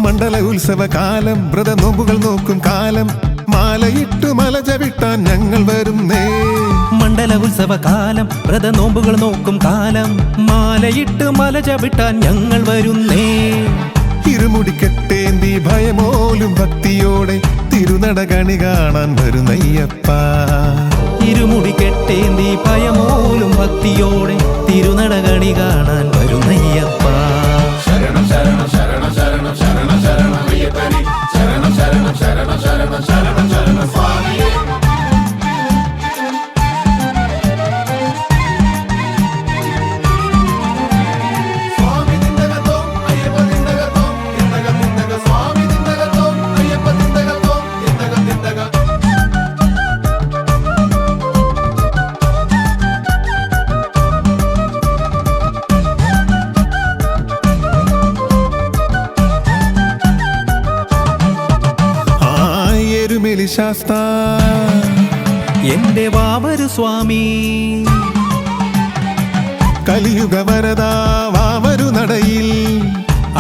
മണ്ഡല ഉത്സവകാലം വ്രത നോമ്പുകൾ നോക്കും കാലം മാലയിട്ടു മല ചവിട്ടാൻ ഞങ്ങൾ വരുന്നേ. മണ്ഡല ഉത്സവകാലം വ്രത നോമ്പുകൾ നോക്കും കാലം മാലയിട്ട് മല ചവിട്ടാൻ ഞങ്ങൾ വരുന്നേ. ഇരുമുടിക്കെട്ടേന്തി ഭയമോലും ഭക്തിയോടെ തിരുനട കണി കാണാൻ വരുന്നയ്യപ്പ. ഇരുമുടിക്കെട്ടേന്തി ഭയമോലും ഭക്തിയോടെ തിരുനട കണി കാണാൻ വരുന്നയ്യപ്പ. ശരണം ശരണം ശരണം ശരണം ശരണം ശരണം അയ്യപ്പനെ ശരണം ശരണം ശരണം ശരണം ശരണം ശരണം സ്വാമിയേ. ശാസ്ത എന്റെ വാവരു സ്വാമി കലിയുഗ വരദാ വാവരു നടയിൽ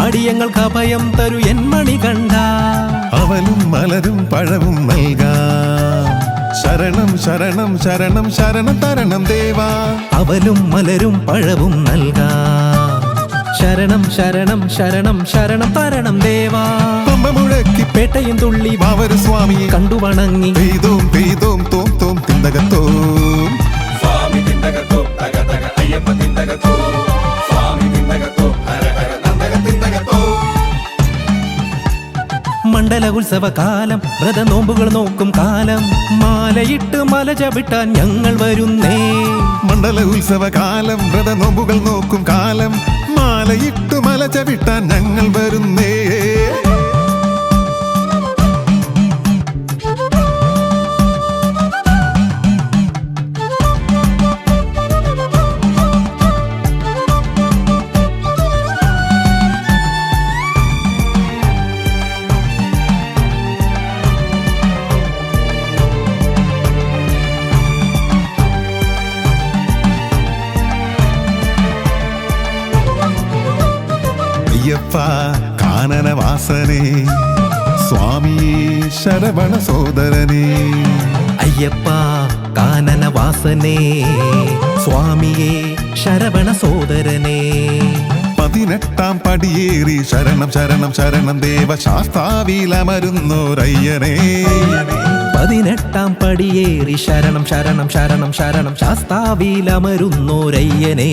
അടിയങ്ങൾക്ക് അഭയം തരു എൻ മണി കണ്ട അവനും മലരും പഴവും നൽകാം. ശരണം ശരണം ശരണം ശരണം തരണം ദേവാ. അവലും മലരും പഴവും നൽകാം. ശരണം ശരണം ശരണം ശരണം തരണം ദേവാ. പമ്പ മുഴക്കി പേട്ടയും തുള്ളി വാവരു സ്വാമിയെ കണ്ടു വണങ്ങി പെയ്തോം പെയ്തോം തോം തോം തിന്തകത്തോം സ്വാമി തിന്തകത്തോം തക തക അയ്യപ്പ തിന്തകത്തോം സ്വാമി തിന്തകത്തോം ഹര ഹര നന്ദക തിന്തകത്തോം. മണ്ഡല ഉത്സവകാലം വ്രത നോമ്പുകൾ നോക്കും കാലം മാലയിട്ട് മല ചവിട്ടാൻ ഞങ്ങൾ വരുന്നേ. മണ്ഡല ഉത്സവകാലം വ്രത നോമ്പുകൾ നോക്കും കാലം മാലയിട്ടു മല ചവിട്ടാൻ ഞങ്ങൾ വരുന്നേ. അയ്യപ്പ കാനനവാസനേ സ്വാമിയേ ശരവണ സോദരനേ. അയ്യപ്പ കാനനവാസനേ സ്വാമിയേ ശരവണ സോദരനേ. 18 പടിയേറി ശരണം ശരണം ശരണം ദേവ ശാസ്താവിലമരുന്നോരയ്യനേ. 18 പടിയേറി ശരണം ശരണം ശരണം ശരണം ശാസ്താവിലമരുന്നോരയ്യനേ.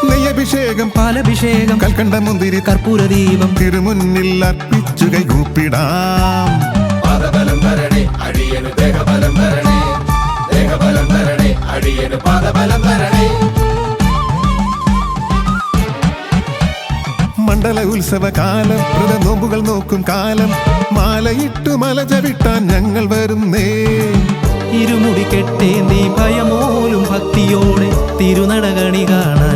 നെയ്യഭിഷേകം പാലഭിഷേകം കൽക്കണ്ട മുന്തിരി കർപ്പൂരദീപം തിരുമുന്നിൽ അർപ്പിച്ചു കൈകൂപ്പിടാം. പാദബലം തരണേ അടിയന് ദേഹബലം തരണേ ദേഹബലം തരണേ അടിയന് പാദബലം തരണേ. മണ്ഡല ഉത്സവകാലം വ്രത നോമ്പുകൾ നോക്കും കാലം മാലയിട്ടു മല ചവിട്ടാൻ ഞങ്ങൾ വരുന്നേ. ഇരുമുടി കെട്ടേന്തി ഭയമോലും ഭക്തിയോടെ തിരുനട കണി കാണാൻ